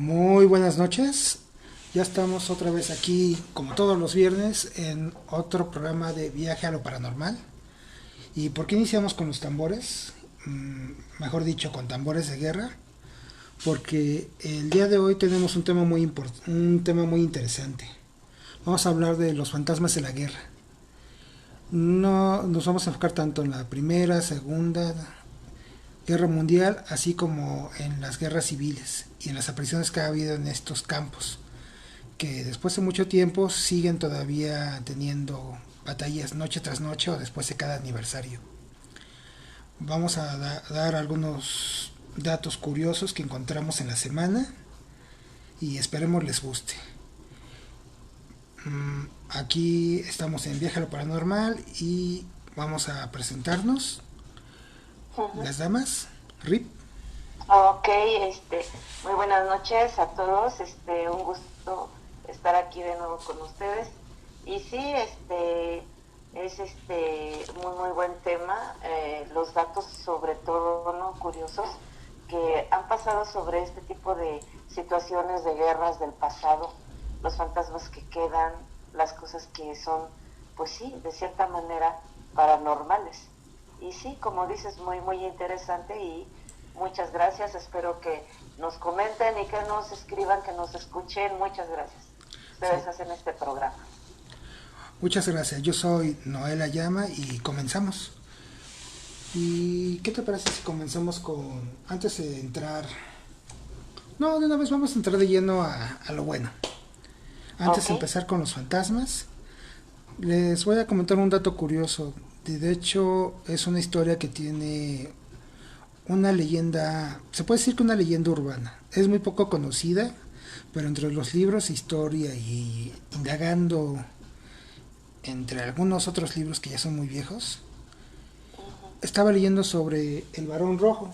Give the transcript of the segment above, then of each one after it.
Muy buenas noches. Ya estamos otra vez aquí, como todos los viernes, en otro programa de Viaje a lo Paranormal. ¿Y por qué iniciamos con los tambores? Mejor dicho, con tambores de guerra. Porque el día de hoy tenemos un tema muy interesante. Vamos a hablar de los fantasmas de la guerra. No nos vamos a enfocar tanto en la Primera, Segunda Guerra Mundial, así como en las guerras civiles y en las apariciones que ha habido en estos campos, que después de mucho tiempo siguen todavía teniendo batallas noche tras noche o después de cada aniversario. Vamos a dar algunos datos curiosos que encontramos en la semana y esperemos les guste. Aquí estamos en Viaje a lo Paranormal y vamos a presentarnos. Ujú. Las damas, Rip. Ok, muy buenas noches a todos. Un gusto estar aquí de nuevo con ustedes. Y sí, es muy muy buen tema. Los datos, sobre todo, ¿no? Curiosos que han pasado sobre este tipo de situaciones de guerras del pasado, los fantasmas que quedan, las cosas que son, pues sí, de cierta manera paranormales. Y sí, como dices, muy, muy interesante y muchas gracias. Espero que nos comenten y que nos escriban, que nos escuchen. Muchas gracias. Sí. Ustedes hacen este programa. Muchas gracias. Yo soy Noel Ayama y comenzamos. ¿Y qué te parece si comenzamos con, antes de entrar, no, de una vez vamos a entrar de lleno a lo bueno. Antes Ok. de empezar con los fantasmas, les voy a comentar un dato curioso. De hecho, es una historia que tiene una leyenda, se puede decir que una leyenda urbana. Es muy poco conocida, pero entre los libros, historia y indagando entre algunos otros libros que ya son muy viejos, Uh-huh. estaba leyendo sobre el Barón Rojo.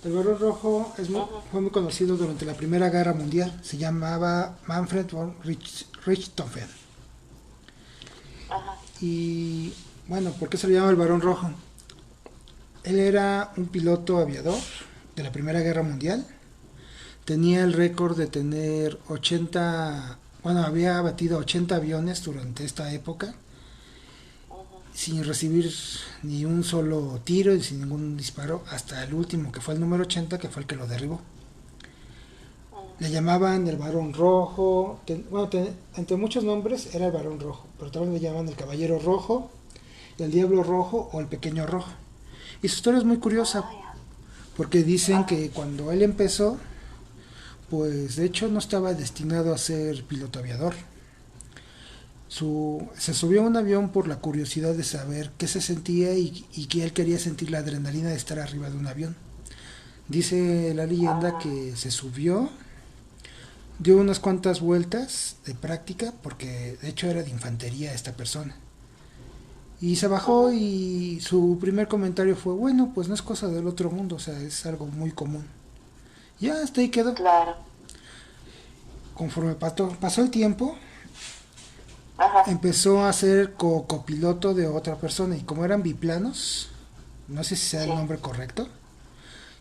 El Barón Rojo Uh-huh. fue muy conocido durante la Primera Guerra Mundial. Se llamaba Manfred von Richthofen. Ajá. Y bueno, ¿por qué se le llama el Barón Rojo? Él era un piloto aviador de la Primera Guerra Mundial. Tenía el récord de tener 80, bueno, había abatido 80 aviones durante esta época Uh-huh. sin recibir ni un solo tiro y sin ningún disparo hasta el último, que fue el número 80, que fue el que lo derribó. Uh-huh. Le llamaban el Barón Rojo, entre muchos nombres era el Barón Rojo, pero también le llamaban el Caballero Rojo, el Diablo Rojo o el Pequeño Rojo. Y su historia es muy curiosa Ah, ya. porque dicen Ajá. que cuando él empezó, pues de hecho no estaba destinado a ser piloto aviador. Se subió a un avión por la curiosidad de saber qué se sentía y que él quería sentir la adrenalina de estar arriba de un avión. Dice la leyenda Ah, que se subió, dio unas cuantas vueltas de práctica, porque de hecho era de infantería esta persona. Y se bajó uh-huh. y su primer comentario fue, bueno, pues no es cosa del otro mundo, o sea, es algo muy común. Ya hasta ahí quedó. Claro. Conforme pasó el tiempo, Ajá. empezó a ser copiloto de otra persona y como eran biplanos, no sé si sea Sí. el nombre correcto,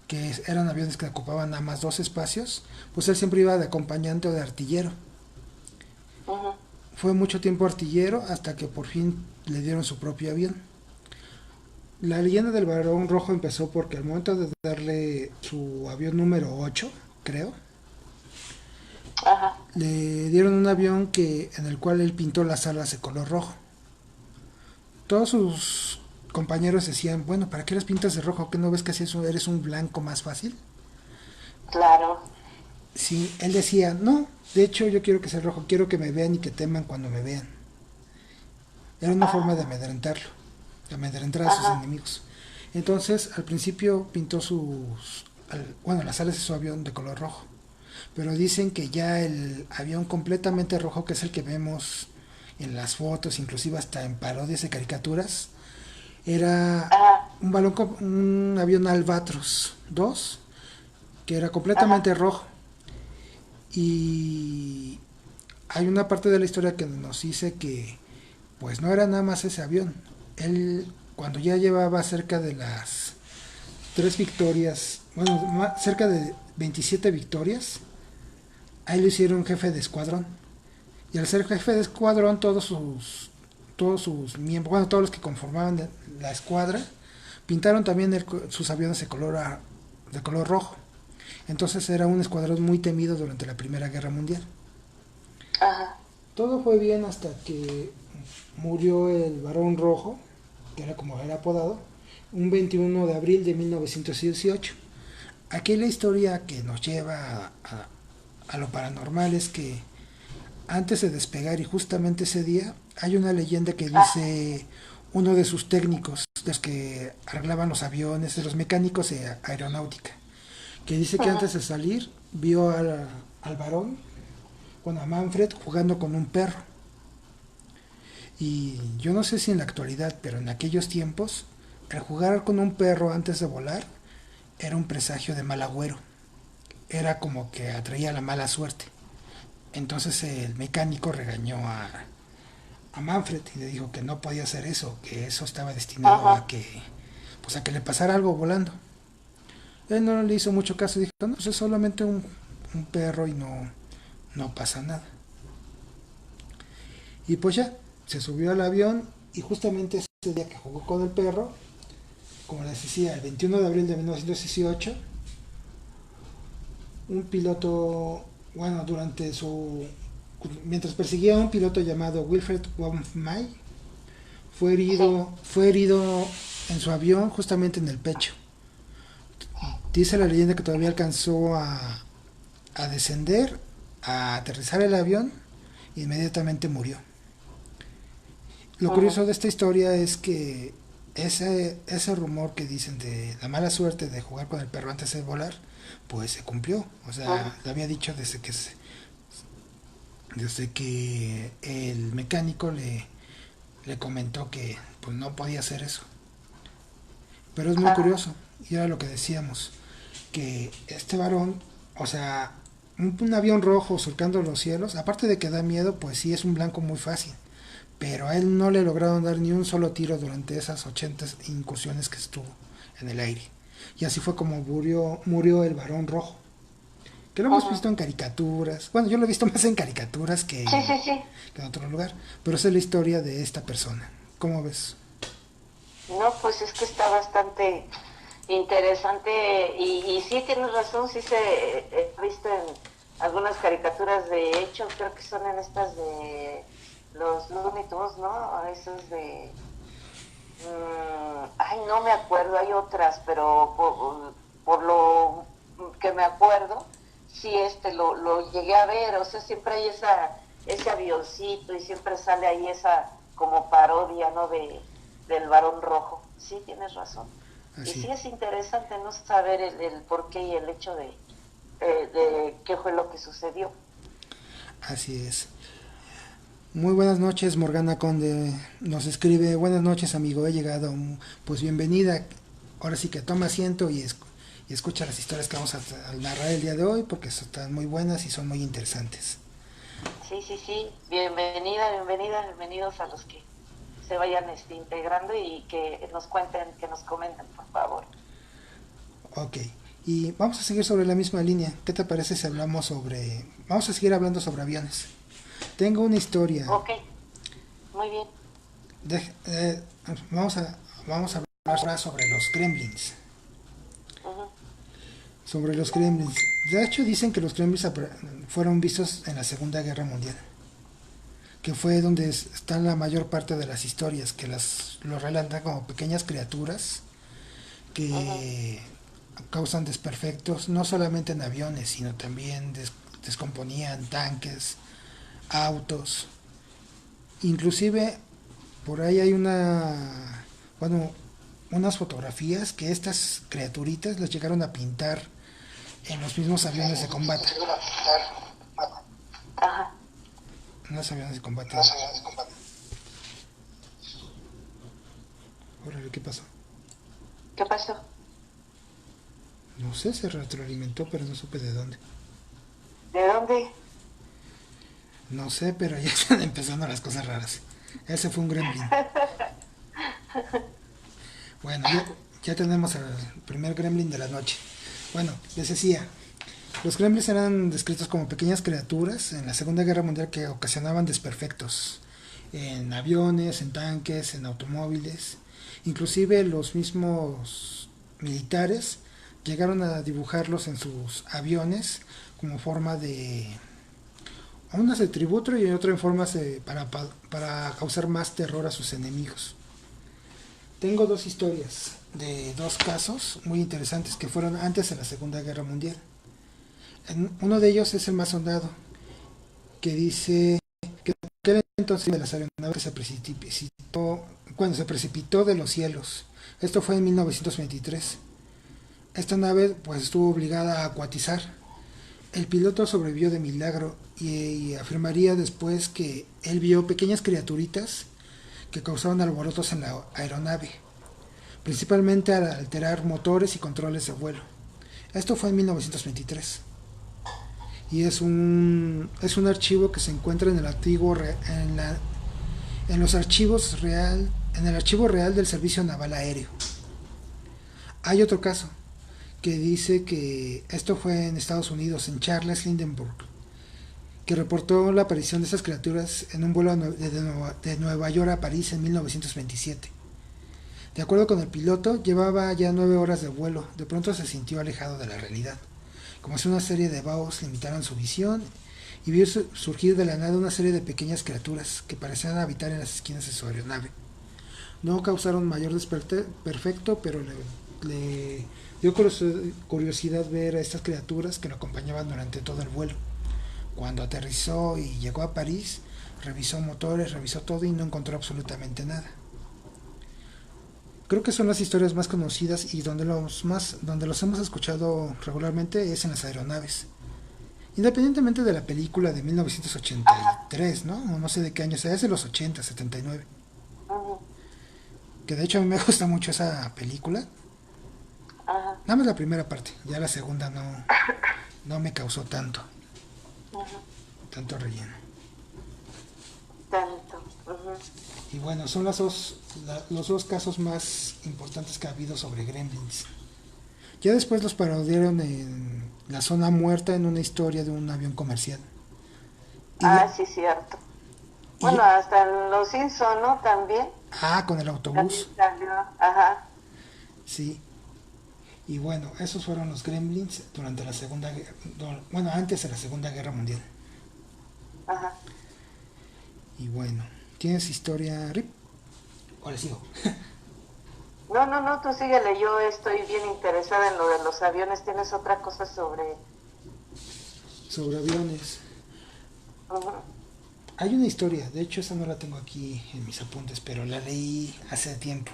que eran aviones que ocupaban nada más dos espacios, pues él siempre iba de acompañante o de artillero. Uh-huh. Fue mucho tiempo artillero hasta que por fin le dieron su propio avión. La leyenda del Barón Rojo empezó porque al momento de darle su avión número 8, creo, Ajá. le dieron un avión en el cual él pintó las alas de color rojo. Todos sus compañeros decían, bueno, ¿para qué las pintas de rojo? ¿Qué no ves que así eres un blanco más fácil? Claro. Sí, él decía, no, de hecho yo quiero que sea rojo, quiero que me vean y que teman cuando me vean. Era una forma Ah, de amedrentar a sus ajá. enemigos. Entonces, al principio pintó bueno, las alas de su avión de color rojo. Pero dicen que ya el avión completamente rojo, que es el que vemos en las fotos, inclusive hasta en parodias de caricaturas, era Ajá. un avión Albatros 2 que era Ajá. completamente rojo. Y hay una parte de la historia que nos dice que pues no era nada más ese avión. Él, cuando ya llevaba cerca de las tres victorias, bueno, cerca de 27 victorias. Ahí lo hicieron jefe de escuadrón. Y al ser jefe de escuadrón, todos sus miembros, bueno, todos los que conformaban la escuadra, pintaron también sus aviones de color rojo. Entonces era un escuadrón muy temido durante la Primera Guerra Mundial. Ajá. Todo fue bien hasta que murió el Barón Rojo, que era como era apodado, un 21 de abril de 1918. Aquí la historia que nos lleva a lo paranormal es que antes de despegar y justamente ese día hay una leyenda que dice uno de sus técnicos, de los que arreglaban los aviones, de los mecánicos de aeronáutica, que dice que antes de salir vio al varón, bueno, a Manfred jugando con un perro. Y yo no sé si en la actualidad, pero en aquellos tiempos, el jugar con un perro antes de volar era un presagio de mal agüero. Era como que atraía la mala suerte. Entonces el mecánico regañó a Manfred y le dijo que no podía hacer eso, que eso estaba destinado Ajá. a que le pasara algo volando. Él no le hizo mucho caso y dijo, no, pues es solamente un perro y no pasa nada. Y pues ya, se subió al avión y justamente ese día que jugó con el perro, como les decía, el 21 de abril de 1918, un piloto, bueno, mientras perseguía a un piloto llamado Wilfred von May, Sí. fue herido en su avión justamente en el pecho. Dice la leyenda que todavía alcanzó a descender, a aterrizar el avión e inmediatamente murió. Lo Ujú. curioso de esta historia es que ese rumor que dicen de la mala suerte de jugar con el perro antes de volar, pues se cumplió. O Ujú. sea, lo había dicho desde que el mecánico le comentó que pues no podía hacer eso. Pero es muy Ajá. curioso, y era lo que decíamos, que este varón, o sea, un avión rojo surcando los cielos, aparte de que da miedo, pues sí es un blanco muy fácil. Pero a él no le lograron dar ni un solo tiro durante esas 80 incursiones que estuvo en el aire. Y así fue como murió el varón rojo. Que lo hemos Ujú. visto en caricaturas. Bueno, yo lo he visto más en caricaturas Sí, sí, sí. que en otro lugar. Pero esa es la historia de esta persona. ¿Cómo ves? No, pues es que está bastante interesante y sí tienes razón, sí se ha visto en algunas caricaturas, de hecho creo que son en estas de los Looney Tunes, ¿no? Esos de... ay, no me acuerdo, hay otras, pero por lo que me acuerdo, sí, lo llegué a ver, o sea, siempre hay ese avioncito y siempre sale ahí esa como parodia, ¿no? Del varón rojo. Sí, tienes razón. Y Así, sí es interesante no saber el porqué y el hecho de qué fue lo que sucedió. así es. Muy buenas noches, Morgana Conde. Nos escribe, buenas noches, amigo. He llegado. Pues bienvenida. Ahora sí que toma asiento y escucha las historias que vamos a narrar el día de hoy porque están muy buenas y son muy interesantes. Sí, sí, sí. Bienvenida, bienvenida, bienvenidos a los que se vayan integrando y que nos cuenten, que nos comenten, por favor. Ok. Y vamos a seguir sobre la misma línea. ¿Qué te parece si Vamos a seguir hablando sobre aviones. Tengo una historia. Ok, muy bien. De, eh, vamos a, vamos a hablar ahora sobre los gremlins. Ujú. Sobre los gremlins. De hecho, dicen que los gremlins fueron vistos en la Segunda Guerra Mundial, que fue donde está la mayor parte de las historias, que los relatan como pequeñas criaturas Ujú. que causan desperfectos, no solamente en aviones, sino también descomponían tanques, autos. Inclusive por ahí hay bueno, unas fotografías que estas criaturitas las llegaron a pintar en los mismos aviones de combate. Ajá. En los aviones de combate. Órale, ¿qué pasó? ¿Qué pasó? No sé, se retroalimentó, pero no supe de dónde. ¿De dónde? No sé, pero ya están empezando las cosas raras. Ese fue un gremlin. Bueno, ya tenemos el primer gremlin de la noche. Bueno, les decía, Los gremlins eran descritos como pequeñas criaturas en la Segunda Guerra Mundial que ocasionaban desperfectos en aviones, en tanques, en automóviles. Inclusive los mismos militares llegaron a dibujarlos en sus aviones como forma de unas de tributo y otra en formas para causar más terror a sus enemigos. Tengo dos historias de dos casos muy interesantes que fueron antes de la Segunda Guerra Mundial. Uno de ellos es el más sondado, que dice que en aquel entonces de las aeronaves que cuando se precipitó de los cielos. Esto fue en 1923. Esta nave pues estuvo obligada a acuatizar. El piloto sobrevivió de milagro y afirmaría después que él vio pequeñas criaturitas que causaban alborotos en la aeronave, principalmente al alterar motores y controles de vuelo. Esto fue en 1923 y es un archivo que se encuentra en el antiguo en los archivos real en el archivo real del Servicio Naval Aéreo. Hay otro caso que dice que esto fue en Estados Unidos, en Charles Lindbergh, que reportó la aparición de esas criaturas en un vuelo de Nueva York a París en 1927. De acuerdo con el piloto, llevaba ya 9 horas de vuelo. De pronto se sintió alejado de la realidad, como si una serie de vaos limitaran su visión, y vio surgir de la nada una serie de pequeñas criaturas que parecían habitar en las esquinas de su aeronave. No causaron mayor desperfecto, pero le dio curiosidad ver a estas criaturas que lo acompañaban durante todo el vuelo. Cuando aterrizó y llegó a París, revisó motores, revisó todo y no encontró absolutamente nada. Creo que son las historias más conocidas y donde los hemos escuchado regularmente es en las aeronaves. Independientemente de la película de Ajá. 1983, ¿no? No sé de qué año sea, es de los 80, 79. Ujú. Que de hecho a mí me gusta mucho esa película. Ajá. Nada más la primera parte, ya la segunda no me causó Ujú. tanto relleno. Tanto. Ujú. Y bueno, son los dos casos más importantes que ha habido sobre Gremlins. Ya después los parodiaron en La Zona Muerta en una historia de un avión comercial. Y, Ah, sí, cierto. Bueno, y hasta en Los Simpson, ¿no? También. con el También autobús, salió. Ajá. sí. Y bueno, esos fueron los Gremlins durante la Segunda Guerra, bueno, antes de la Segunda Guerra Mundial. Ajá. Y bueno, ¿tienes historia, Rip? Ahora sigo. No, no, no, tú síguele. Yo estoy bien interesada en lo de los aviones. ¿Tienes otra cosa sobre...? Sobre aviones. Ujú. Hay una historia, de hecho esa no la tengo aquí en mis apuntes, pero la leí hace tiempo.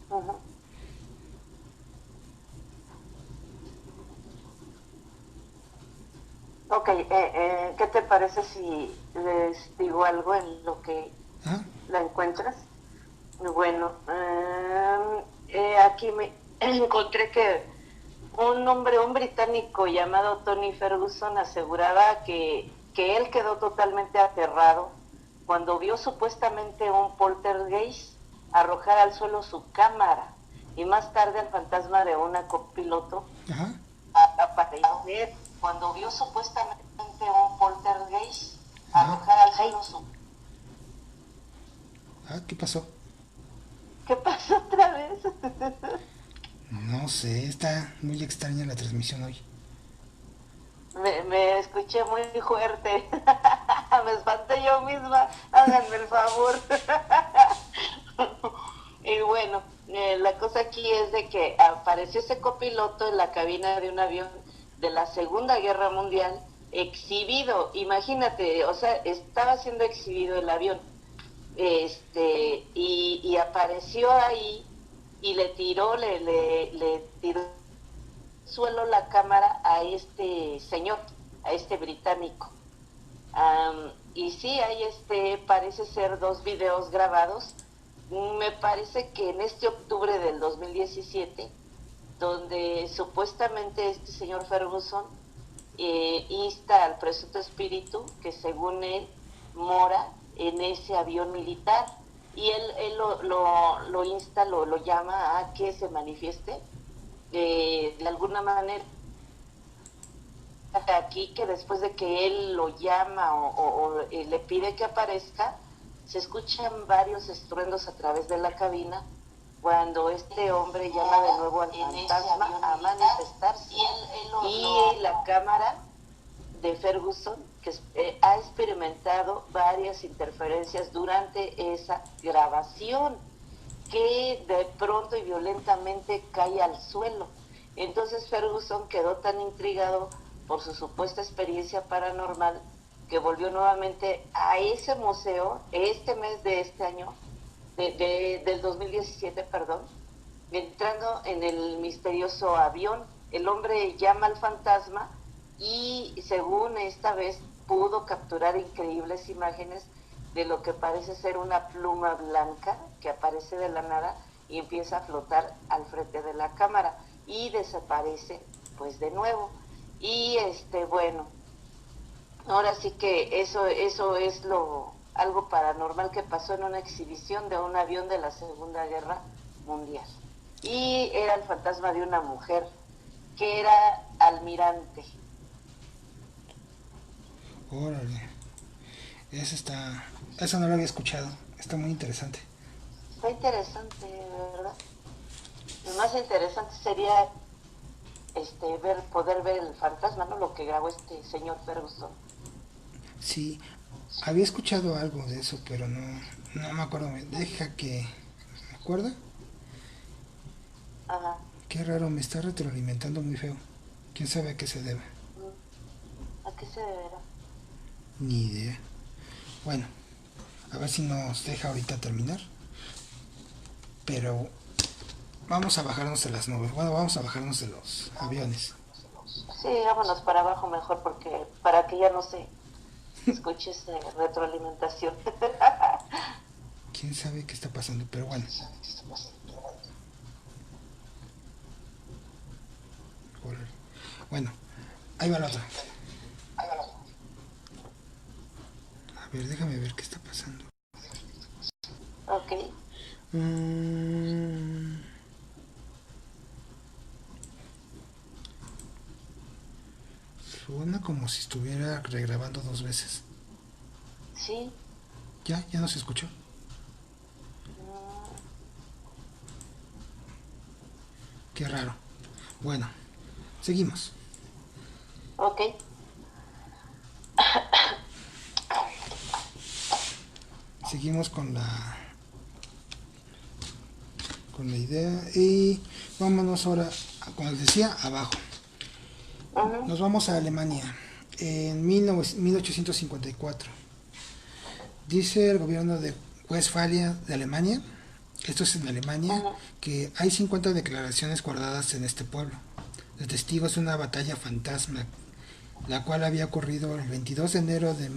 Ujú. Ok, ¿qué te parece si les digo algo en lo que ¿Ah? la encuentras? Bueno, aquí me encontré que un británico llamado Tony Ferguson aseguraba que él quedó totalmente aterrado cuando vio supuestamente un poltergeist arrojar al suelo su cámara y más tarde el fantasma de una copiloto Ajá. aparecer cuando vio supuestamente un poltergeist Ajá. arrojar al suelo su... ¿Qué pasó? ¿Qué pasó otra vez? No sé, está muy extraña la transmisión hoy. Me escuché muy fuerte. Me espanté yo misma. Háganme el favor. Y bueno, la cosa aquí es de que apareció ese copiloto en la cabina de un avión de la Segunda Guerra Mundial, exhibido. Imagínate, o sea, estaba siendo exhibido el avión. Y apareció ahí y le tiró suelo la cámara a este señor, a este británico. Y sí, hay parece ser dos videos grabados. Me parece que en este octubre del 2017, donde supuestamente este señor Ferguson insta al presunto espíritu que según él mora en ese avión militar y él lo insta, lo llama a que se manifieste de alguna manera aquí que después de que él lo llama o le pide que aparezca, se escuchan varios estruendos a través de la cabina cuando este hombre llama de nuevo al fantasma a manifestarse. Y la cámara de Ferguson, que ha experimentado varias interferencias durante esa grabación, que de pronto y violentamente cae al suelo. Entonces Ferguson quedó tan intrigado por su supuesta experiencia paranormal que volvió nuevamente a ese museo este mes de este año, del 2017, perdón, entrando en el misterioso avión. El hombre llama al fantasma y según esta vez pudo capturar increíbles imágenes de lo que parece ser una pluma blanca que aparece de la nada y empieza a flotar al frente de la cámara y desaparece pues de nuevo. Y bueno, ahora sí que eso es algo paranormal que pasó en una exhibición de un avión de la Segunda Guerra Mundial. Y era el fantasma de una mujer que era almirante. Órale, eso no lo había escuchado, está muy interesante. Está interesante, ¿verdad? Lo más interesante sería poder ver el fantasma, ¿no? Lo que grabó este señor Ferguson. Sí, había escuchado algo de eso, pero no me acuerdo. Deja que me acuerda. Ajá. Qué raro, me está retroalimentando muy feo. ¿Quién sabe a qué se debe? ¿A qué se deberá? Ni idea. Bueno, a ver si nos deja ahorita terminar. Pero vamos a bajarnos de las nubes. Bueno, vamos a bajarnos de los aviones. Sí, vámonos para abajo mejor porque para que ya no se escuche esa retroalimentación. ¿Quién sabe qué está pasando? Pero bueno. Bueno, ahí va la otra. A ver, déjame ver qué está pasando. Ok. Mm, Suena como si estuviera regrabando dos veces. Sí. Ya no se escuchó. Mm, Qué raro. Bueno, seguimos. ok. Seguimos con la idea y vámonos ahora, como les decía, abajo. Uh-huh. Nos vamos a Alemania en 1854. Dice el gobierno de Westfalia de Alemania, esto es en Alemania, Uh-huh. que hay 50 declaraciones guardadas en este pueblo, de testigos de una batalla fantasma, la cual había ocurrido el 22 de enero de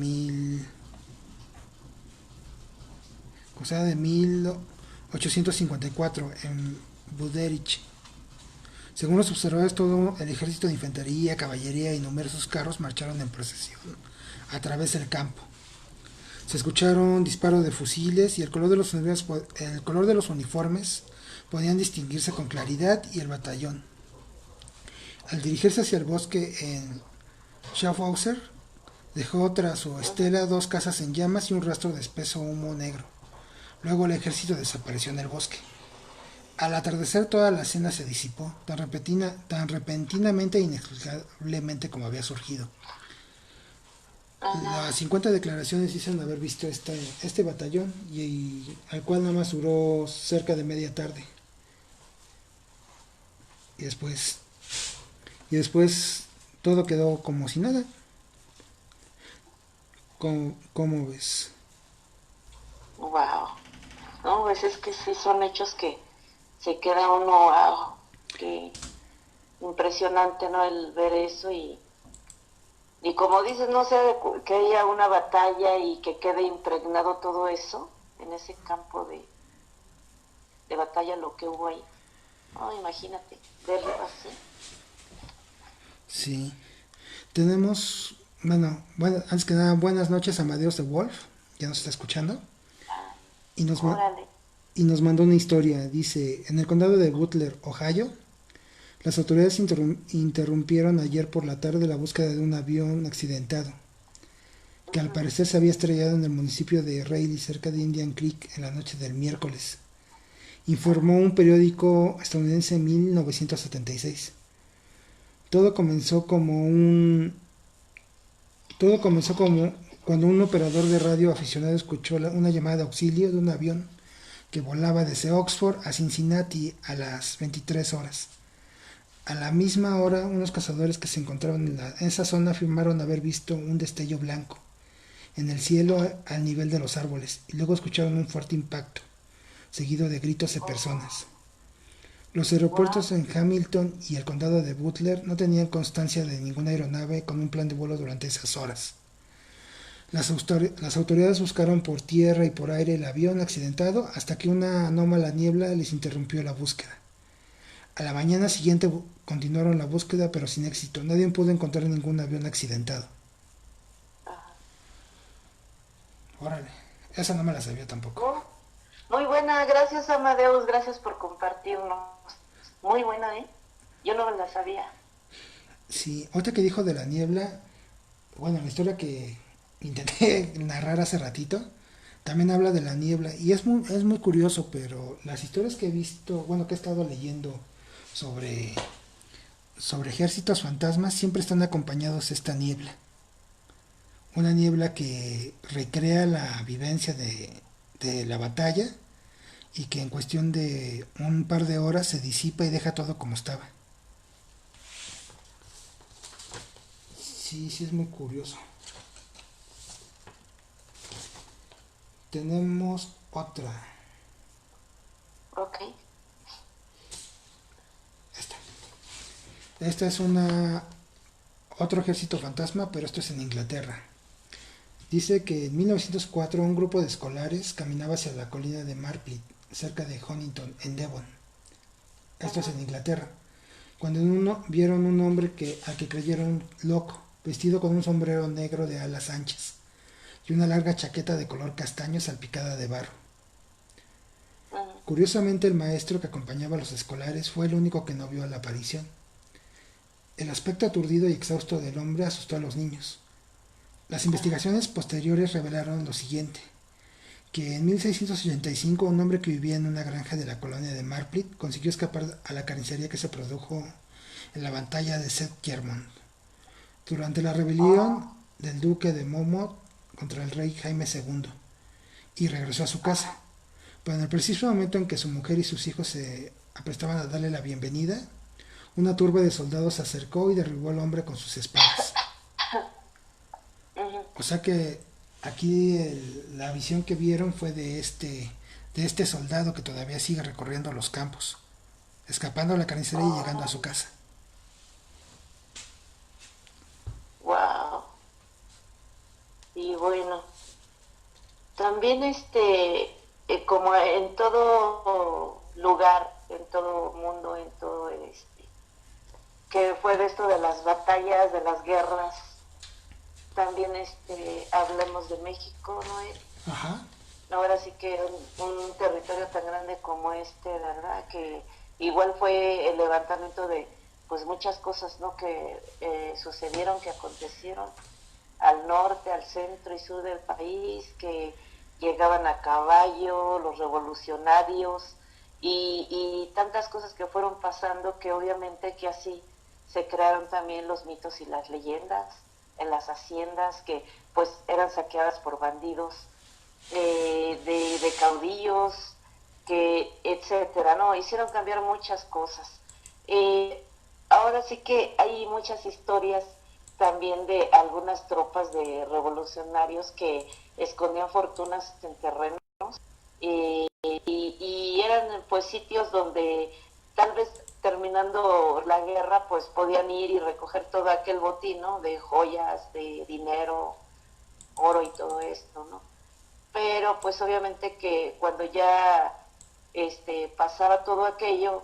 o sea, de 1854 en Buderich. Según los observadores, todo el ejército de infantería, caballería y numerosos carros marcharon en procesión a través del campo. Se escucharon disparos de fusiles y el color de los uniformes podían distinguirse con claridad y el batallón. Al dirigirse hacia el bosque en Schaffhauser, dejó tras su estela dos casas en llamas y un rastro de espeso humo negro. Luego el ejército desapareció en el bosque. Al atardecer toda la escena se disipó, tan repentinamente e inexplicablemente como había surgido. Uh-huh. Las 50 declaraciones dicen haber visto este batallón al cual nada más duró cerca de media tarde. Y después todo quedó como si nada. ¿Cómo ves? Wow. No, pues es que sí son hechos que se queda uno, wow, qué impresionante, ¿no? El ver eso y como dices, no sé, que haya una batalla y que quede impregnado todo eso en ese campo de batalla, lo que hubo ahí. No, imagínate, verlo así. Sí. Tenemos, antes que nada, buenas noches a Amadeus de Wolf, ya nos está escuchando. Y Órale. y nos mandó una historia. Dice, en el condado de Butler, Ohio, Las autoridades interrumpieron ayer por la tarde la búsqueda de un avión accidentado, que al parecer se había estrellado en el municipio de Raleigh, cerca de Indian Creek, en la noche del miércoles, informó un periódico estadounidense en 1976. Todo comenzó como un Todo comenzó como cuando un operador de radio aficionado escuchó una llamada de auxilio de un avión que volaba desde Oxford a Cincinnati a las 23 horas. A la misma hora, unos cazadores que se encontraban en esa zona afirmaron haber visto un destello blanco en el cielo al nivel de los árboles y luego escucharon un fuerte impacto, seguido de gritos de personas. Los Wow. aeropuertos en Hamilton y el condado de Butler no tenían constancia de ninguna aeronave con un plan de vuelo durante esas horas. Las autoridades buscaron por tierra y por aire el avión accidentado hasta que una anómala niebla les interrumpió la búsqueda. A la mañana siguiente continuaron la búsqueda pero sin éxito. Nadie pudo encontrar ningún avión accidentado. Ajá. Órale, esa no me la sabía tampoco. Oh, muy buena, gracias Amadeus, gracias por compartirnos. Muy buena, ¿eh? Yo no la sabía. Sí, ahorita que dijo de la niebla, bueno, la historia que intenté narrar hace ratito, también habla de la niebla y es muy curioso, pero las historias que he visto, bueno, que he estado leyendo sobre, sobre ejércitos fantasmas siempre están acompañados de esta niebla. Una niebla que recrea la vivencia de la batalla y que en cuestión de un par de horas se disipa y deja todo como estaba. Sí, sí es muy curioso. Tenemos otra. Ok. Esta. Esta es una otro ejército fantasma, pero esto es en Inglaterra. Dice que en 1904 un grupo de escolares caminaba hacia la colina de Marplit, cerca de Honington, en Devon. Esto es Ajá. en Inglaterra. Cuando en uno vieron un hombre al que creyeron loco, vestido con un sombrero negro de alas anchas y una larga chaqueta de color castaño salpicada de barro. Ajá. Curiosamente, el maestro que acompañaba a los escolares fue el único que no vio la aparición. El aspecto aturdido y exhausto del hombre asustó a los niños. Las Ajá. investigaciones posteriores revelaron lo siguiente: que en 1685 un hombre que vivía en una granja de la colonia de Marplit consiguió escapar a la carnicería que se produjo en la batalla de Seth-Yermont durante la rebelión Oh, del duque de Monmouth contra el rey Jaime II, y regresó a su casa. ajá. Pero en el preciso momento en que su mujer y sus hijos se aprestaban a darle la bienvenida, una turba de soldados se acercó y derribó al hombre con sus espadas. Ujú. O sea que aquí la visión que vieron fue de este soldado que todavía sigue recorriendo los campos, escapando a la carnicería y llegando a su Oh, casa. wow. Y bueno, también como en todo lugar, en todo mundo, en todo que fue de esto de las batallas, de las guerras, también hablemos de México, ¿no? Ajá. Ahora sí que un territorio tan grande como ¿verdad? Que igual fue el levantamiento de pues muchas cosas, ¿no? Que sucedieron, que acontecieron al norte, al centro y sur del país, que llegaban a caballo, los revolucionarios y tantas cosas que fueron pasando que obviamente que así se crearon también los mitos y las leyendas en las haciendas que pues eran saqueadas por bandidos, de caudillos, que etcétera, ¿no? Hicieron cambiar muchas cosas. Ahora sí que hay muchas historias también de algunas tropas de revolucionarios que escondían fortunas en terrenos, y eran pues sitios donde tal vez terminando la guerra pues podían ir y recoger todo aquel botín, ¿no? De joyas, de dinero, oro y todo esto, ¿no? Pero pues obviamente que cuando ya pasaba todo aquello,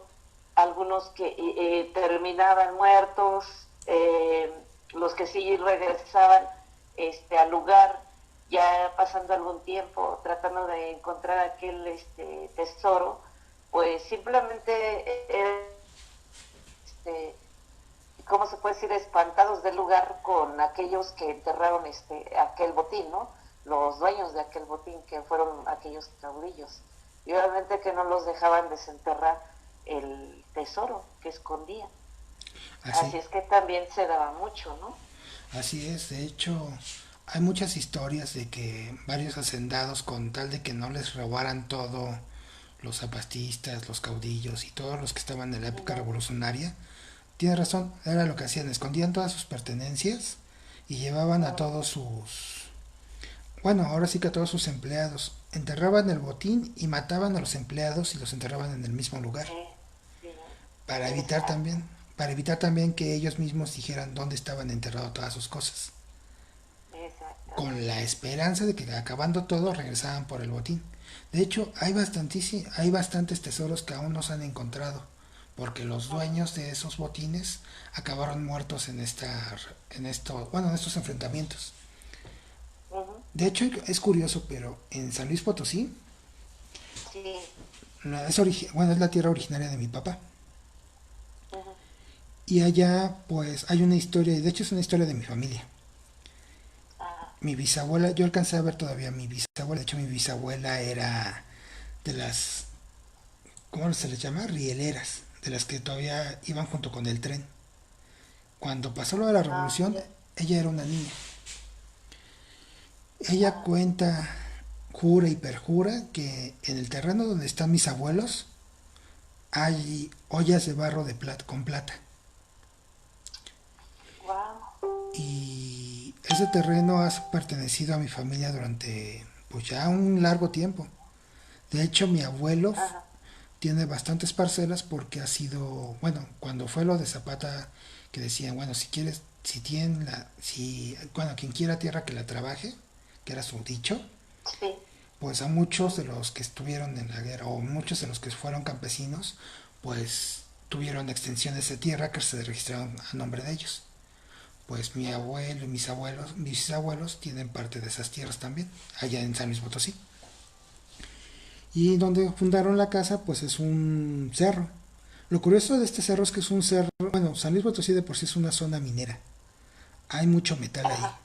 algunos que terminaban muertos, los que sí regresaban al lugar, ya pasando algún tiempo, tratando de encontrar aquel tesoro, pues simplemente ¿cómo se puede decir? Espantados del lugar con aquellos que enterraron aquel botín, ¿no? Los dueños de aquel botín, que fueron aquellos caudillos. Y obviamente que no los dejaban desenterrar el tesoro que escondían. Así, Así es que también se daba mucho, ¿no? así es, de hecho, hay muchas historias de que varios hacendados, con tal de que no les robaran todo, los zapatistas, los caudillos y todos los que estaban en la época Uh-huh. revolucionaria, tiene razón, era lo que hacían, escondían todas sus pertenencias y llevaban a Uh-huh. todos sus, bueno, ahora sí que a todos sus empleados, enterraban el botín y mataban a los empleados y los enterraban en el mismo lugar, Sí, sí, para evitar exacto, también, para evitar también que ellos mismos dijeran dónde estaban enterradas todas sus cosas, con exactamente. la esperanza de que acabando todo regresaban por el botín. De hecho, hay bastantes tesoros que aún no se han encontrado, porque los Uh-huh. dueños de esos botines acabaron muertos bueno, en estos enfrentamientos. Uh-huh. De hecho, es curioso, pero en San Luis Potosí, Sí. bueno, es la tierra originaria de mi papá. Uh-huh. Y allá, pues, hay una historia, y de hecho es una historia de mi familia. Ajá. Mi bisabuela, yo alcancé a ver todavía a mi bisabuela, de hecho mi bisabuela era de las, ¿cómo se les llama? Rieleras, de las que todavía iban junto con el tren. Cuando pasó lo de la Ah, revolución, ya. ella era una niña. Ella Ajá. cuenta, jura y perjura que en el terreno donde están mis abuelos hay ollas de barro de plata, con plata. Wow. Y ese terreno ha pertenecido a mi familia durante pues ya un largo tiempo. De hecho, mi abuelo Ajá. tiene bastantes parcelas porque ha sido, bueno, cuando fue lo de Zapata, que decían, bueno, si quieres, si tienen bueno, quien quiera tierra que la trabaje, que era su dicho, Sí. pues a muchos de los que estuvieron en la guerra o muchos de los que fueron campesinos, pues tuvieron extensiones de tierra que se registraron a nombre de ellos. Pues mi Ujú. abuelo y mis bisabuelos tienen parte de esas tierras también, allá en San Luis Potosí. Y donde fundaron la casa, pues es un cerro. Lo curioso de este cerro es que es un cerro, bueno, San Luis Potosí de por sí es una zona minera. Hay mucho metal ahí. Ajá.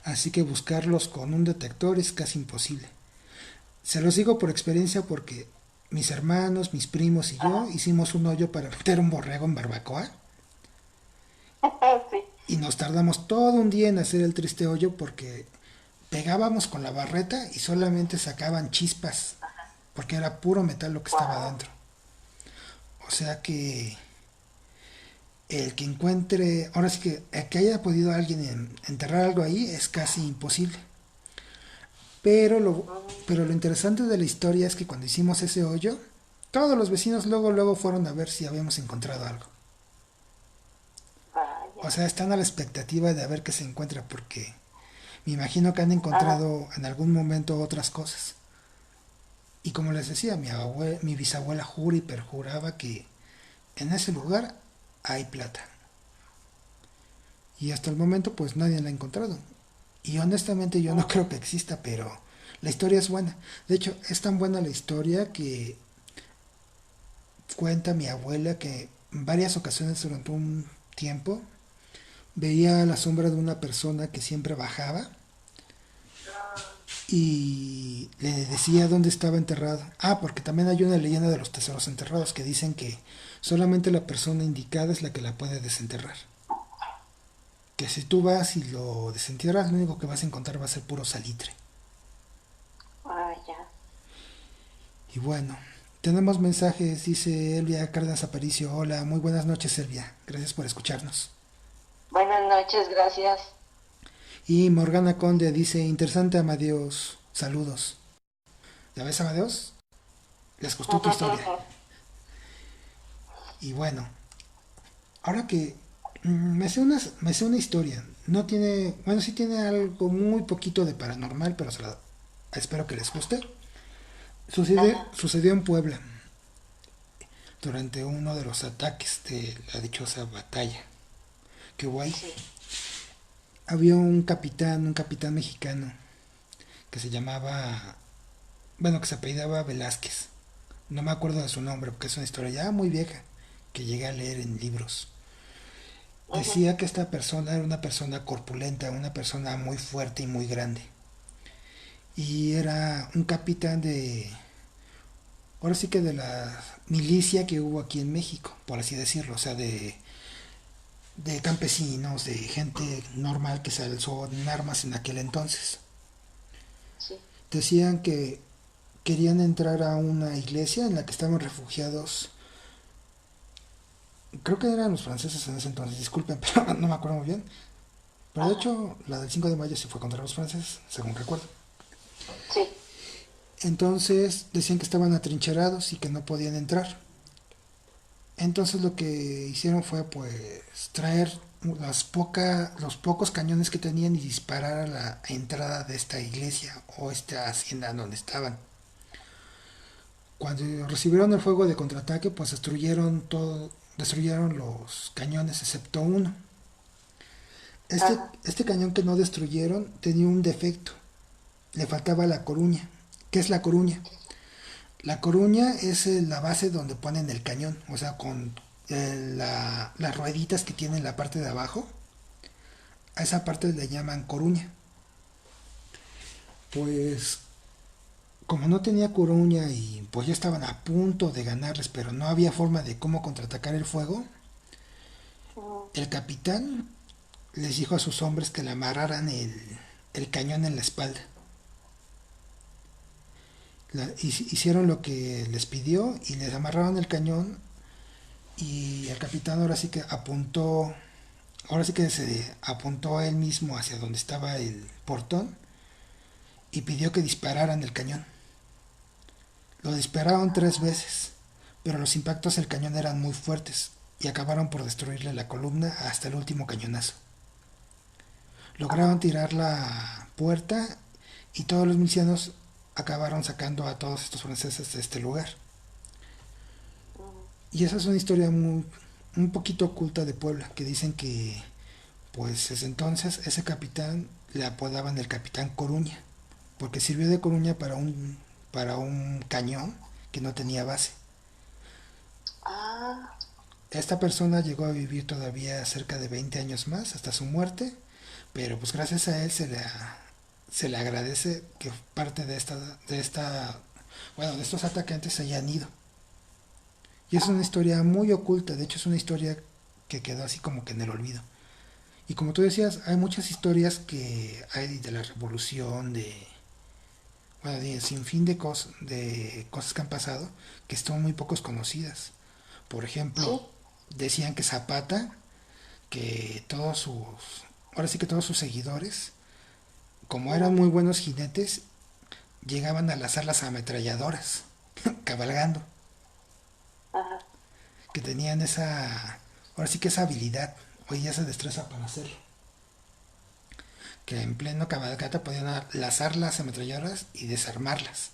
Así que buscarlos con un detector es casi imposible. Se los digo por experiencia porque mis hermanos, mis primos y yo Ajá. hicimos un hoyo para meter un borrego en barbacoa Sí. y nos tardamos todo un día en hacer el triste hoyo porque pegábamos con la barreta y solamente sacaban chispas porque era puro metal lo que estaba Wow. adentro. O sea que el que encuentre, ahora sí que el que haya podido alguien enterrar algo ahí es casi imposible. Pero lo, Ujú. pero lo interesante de la historia es que cuando hicimos ese hoyo, todos los vecinos luego fueron a ver si habíamos encontrado algo. Vaya. O sea, están a la expectativa de a ver qué se encuentra porque me imagino que han Ajá. encontrado en algún momento otras cosas. Y como les decía, mi bisabuela jura y perjuraba que en ese lugar hay plata. Y hasta el momento pues nadie la ha encontrado. Y honestamente yo no creo Ujú. que exista, pero la historia es buena. De hecho, es tan buena la historia que cuenta mi abuela que en varias ocasiones durante un tiempo veía la sombra de una persona que siempre bajaba y le decía dónde estaba enterrado. Ah, porque también hay una leyenda de los tesoros enterrados que dicen que solamente la persona indicada es la que la puede desenterrar. Que si tú vas y lo desentierras, lo único que vas a encontrar va a ser puro salitre. Vaya. Y bueno, tenemos mensajes, dice Elvia Cárdenas Aparicio. Hola, muy buenas noches, Elvia. Gracias por escucharnos. Buenas noches, gracias. Y Morgana Conde dice, interesante Amadeus, saludos. ¿Ya ves, Amadeus? Les gustó tu historia. Y bueno, ahora que me sé una historia. No tiene, bueno, sí tiene algo muy poquito de paranormal, pero espero que les guste. Ajá. Sucedió en Puebla durante uno de los ataques de la dichosa batalla que hubo ahí. Sí. Había un capitán mexicano que se llamaba, bueno, que se apellidaba Velázquez. No me acuerdo de su nombre porque es una historia ya muy vieja que llegué a leer en libros. Ujú. Decía que esta persona era una persona corpulenta, una persona muy fuerte y muy grande. Y era un capitán de, ahora sí que de la milicia que hubo aquí en México, por así decirlo, o sea, de campesinos, de gente normal que se alzó en armas en aquel entonces. Sí. Decían que querían entrar a una iglesia en la que estaban refugiados, creo que eran los franceses en ese entonces, disculpen, pero no me acuerdo muy bien. Pero de Ajá. hecho, la del 5 de mayo sí fue contra los franceses, según recuerdo. Sí. Entonces decían que estaban atrincherados y que no podían entrar. Entonces lo que hicieron fue pues traer los pocos cañones que tenían y disparar a la entrada de esta iglesia o esta hacienda donde estaban. Cuando recibieron el fuego de contraataque, pues destruyeron los cañones excepto uno. Ajá. Este cañón que no destruyeron tenía un defecto, le faltaba la coruña. ¿Qué es la coruña? La coruña es la base donde ponen el cañón, o sea, con las rueditas que tiene en la parte de abajo, a esa parte le llaman coruña. Pues como no tenía coruña y pues ya estaban a punto de ganarles, pero no había forma de cómo contraatacar el fuego, Ujú. el capitán les dijo a sus hombres que le amarraran el cañón en la espalda. Hicieron lo que les pidió y les amarraron el cañón y el capitán ahora sí que se apuntó él mismo hacia donde estaba el portón y pidió que dispararan el cañón. Lo dispararon 3 veces, pero los impactos del cañón eran muy fuertes y acabaron por destruirle la columna hasta el último cañonazo. Lograron Ajá. tirar la puerta y todos los milicianos acabaron sacando a todos estos franceses de este lugar. Ujú. Y esa es una historia un poquito oculta de Puebla, que dicen que pues desde entonces ese capitán le apodaban el capitán Coruña, porque sirvió de Coruña para un cañón que no tenía base. Ah, Esta persona llegó a vivir todavía cerca de 20 años más hasta su muerte, pero pues gracias a él se le agradece que parte bueno, de estos atacantes se hayan ido. Y es una ajá. historia muy oculta, de hecho es una historia que quedó así como que en el olvido. Y como tú decías, hay muchas historias que hay de la revolución, bueno, de sin fin de cosas que han pasado que están muy pocos conocidas. Por ejemplo, Sí. decían que Zapata, que ahora sí que todos sus seguidores, como eran Ujú. muy buenos jinetes, llegaban a lanzar las ametralladoras, cabalgando, Ajá. que tenían ahora sí que esa habilidad, o ya esa destreza para hacerlo. Que en pleno cabalgata podían lanzar las ametralladoras y desarmarlas.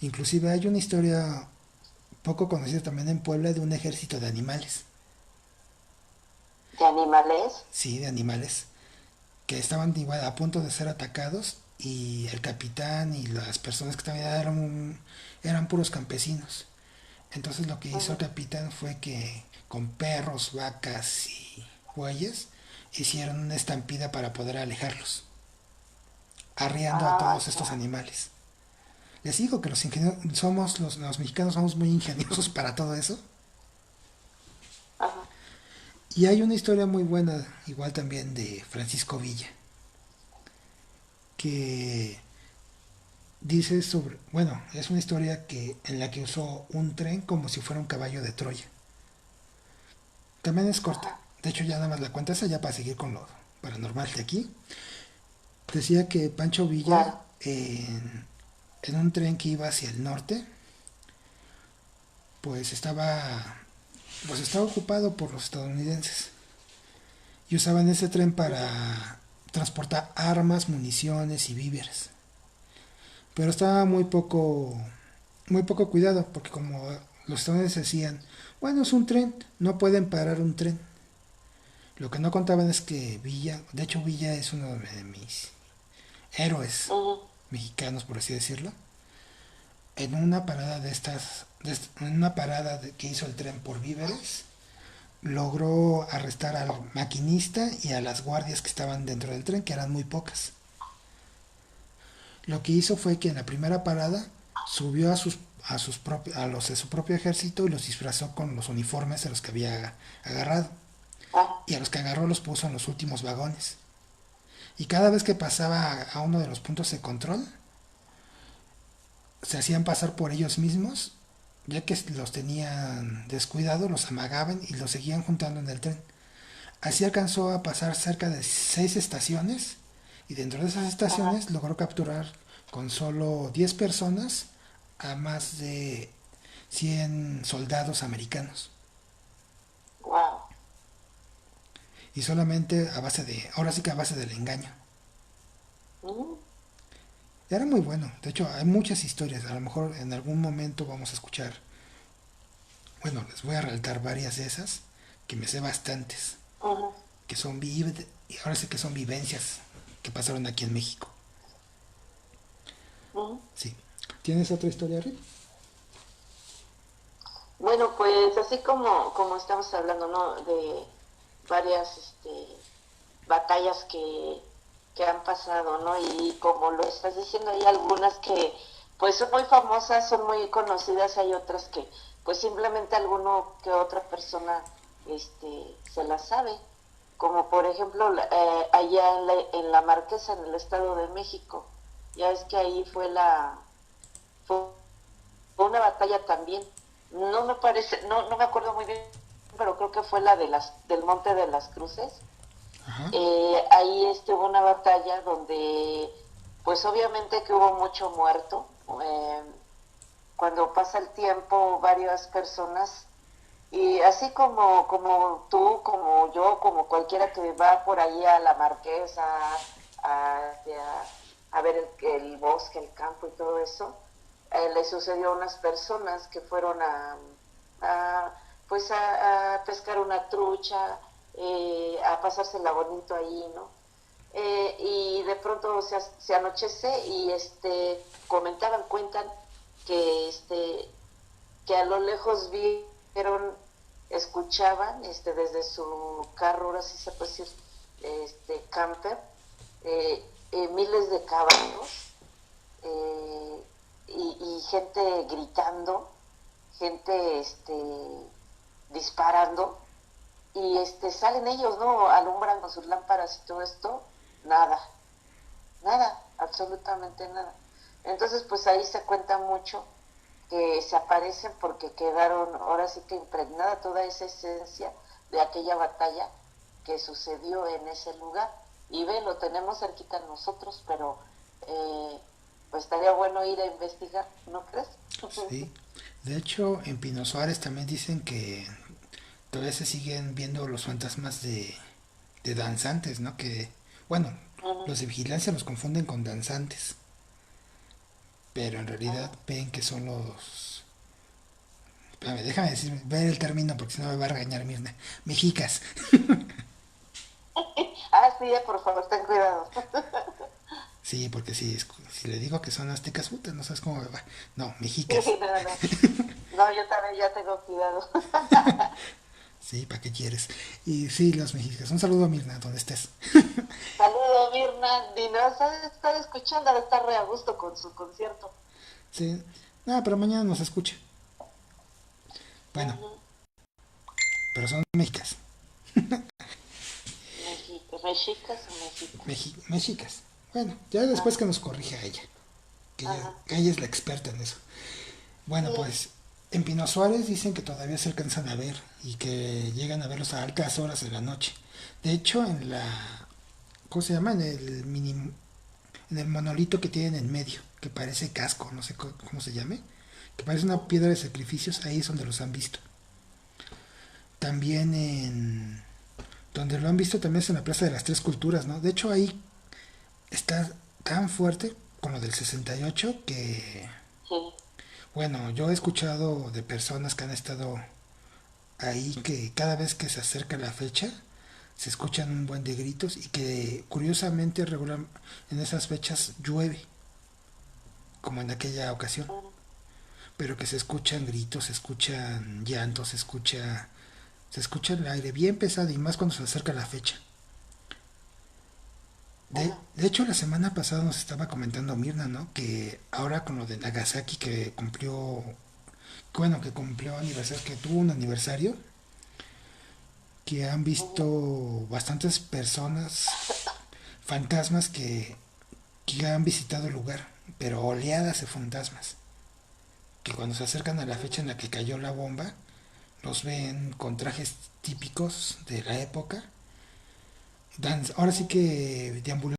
Inclusive hay una historia poco conocida también en Puebla de un ejército de animales, ¿De animales? sí, de animales, que estaban igual a punto de ser atacados y el capitán y las personas que estaban eran puros campesinos. Entonces lo que hizo el Ujú. capitán fue que con perros, vacas y bueyes hicieron una estampida para poder alejarlos, arriando a Ah, todos estos ya. animales. Les digo que los mexicanos somos muy ingeniosos para todo eso. Ajá. Y hay una historia muy buena, igual también de Francisco Villa, que dice bueno, es una historia en la que usó un tren como si fuera un caballo de Troya. También es corta. Ajá. De hecho, ya nada más la cuenta esa ya para seguir con lo paranormal de aquí. Decía que Pancho Villa, Claro. en un tren que iba hacia el norte, pues estaba ocupado por los estadounidenses y usaban ese tren Ujú. para transportar armas, municiones y víveres. Pero estaba muy poco cuidado, porque como los estadounidenses decían, bueno, es un tren, no pueden parar un tren. Lo que no contaban es que de hecho Villa es uno de mis héroes Ujú. mexicanos, por así decirlo. En una parada de estas en una parada que hizo el tren por víveres, logró arrestar al maquinista y a las guardias que estaban dentro del tren, que eran muy pocas. Lo que hizo fue que en la primera parada subió a los de su propio ejército y los disfrazó con los uniformes de los que había agarrado. Ah, Y a los que agarró los puso en los últimos vagones. Y cada vez que pasaba a uno de los puntos de control, se hacían pasar por ellos mismos, ya que los tenían descuidados, los amagaban y los seguían juntando en el tren. Así alcanzó a pasar cerca de 6 estaciones y dentro de esas ajá, estaciones logró capturar con solo 10 personas a más de 100 soldados americanos. wow. Y solamente a base de, ahora sí que a base del engaño. Mm, Era muy bueno. De hecho, hay muchas historias. A lo mejor en algún momento vamos a escuchar. Bueno, les voy a relatar varias de esas, que me sé bastantes, ujú, que son y ahora sé que son vivencias que pasaron aquí en México. ujú. Sí. ¿Tienes otra historia, Rick? Bueno, pues así como estamos hablando, ¿no? De varias batallas que han pasado, ¿no? Y como lo estás diciendo, hay algunas que pues son muy famosas, son muy conocidas, hay otras que pues simplemente alguno que otra persona se las sabe, como por ejemplo allá en la Marquesa, en el Estado de México, ya es que ahí fue una batalla también. No me parece, no me acuerdo muy bien, pero creo que fue la del Monte de las Cruces. Ajá. Ahí hubo una batalla donde, pues obviamente que hubo mucho muerto. Cuando pasa el tiempo, varias personas, y así como tú, como yo, como cualquiera que va por ahí a la Marquesa, a ver el bosque, el campo y todo eso, le sucedió a unas personas que fueron a, pues a pescar una trucha, a pasársela bonito ahí, ¿no? Y de pronto se anochece y cuentan que que a lo lejos vieron, escuchaban desde su carro, ahora sí se puede decir, camper, miles de caballos, y gente gritando, gente disparando, y salen ellos, ¿no? Alumbran con sus lámparas y todo esto, nada, nada, absolutamente nada. Entonces, pues ahí se cuenta mucho que se aparecen porque quedaron ahora sí que impregnada toda esa esencia de aquella batalla que sucedió en ese lugar. Y ve, lo tenemos cerquita nosotros, pero pues estaría bueno ir a investigar, ¿no crees? Sí. De hecho, en Pino Suárez también dicen que todavía se siguen viendo los fantasmas de danzantes, ¿no? Que, bueno, los de vigilancia los confunden con danzantes, pero en realidad ven que son los... Espérame, déjame decir, ver el término porque si no me va a regañar Mirna. Mexicas. Ah, sí, por favor, ten cuidado. Sí, porque si le digo que son aztecas, puta, no sabes cómo me va. No, mexicas. Sí, no, no. No, yo también ya tengo cuidado. Sí, ¿para qué quieres? Y sí, los mexicas. Un saludo a Mirna, donde estés. Saludos, Mirna. Dino, ¿sabes? Estar escuchando, de estar re a gusto con su concierto. Sí. Nada, pero mañana nos escucha. Bueno, Ujú. pero son mexicas. ¿Mexicas o mexicas? Mexicas. Bueno, ya después Ah, que nos corrija ella, ajá. que ella es la experta en eso. Bueno, Sí. pues en Pino Suárez dicen que todavía se alcanzan a ver y que llegan a verlos a altas horas de la noche. De hecho, en la... ¿Cómo se llama? En el monolito que tienen en medio, que parece casco, no sé cómo se llame, que parece una piedra de sacrificios, ahí es donde los han visto. También en... Donde lo han visto también es en la Plaza de las Tres Culturas, ¿no? De hecho ahí está tan fuerte con lo del 68 que, Sí. bueno, yo he escuchado de personas que han estado ahí que cada vez que se acerca la fecha se escuchan un buen de gritos y que curiosamente regular en esas fechas llueve, como en aquella ocasión. pero que se escuchan gritos, se escuchan llantos, se escucha el aire bien pesado y más cuando se acerca la fecha. Ajá. De hecho, la semana pasada nos estaba comentando Mirna, ¿no? Que ahora con lo de Nagasaki bueno, que cumplió aniversario, que tuvo un aniversario, que han Ujú. visto bastantes personas, fantasmas que han visitado el lugar, pero oleadas de fantasmas, que cuando se acercan a la fecha en la que cayó la bomba, los ven con trajes típicos de la época, ahora sí Ujú. que deambulando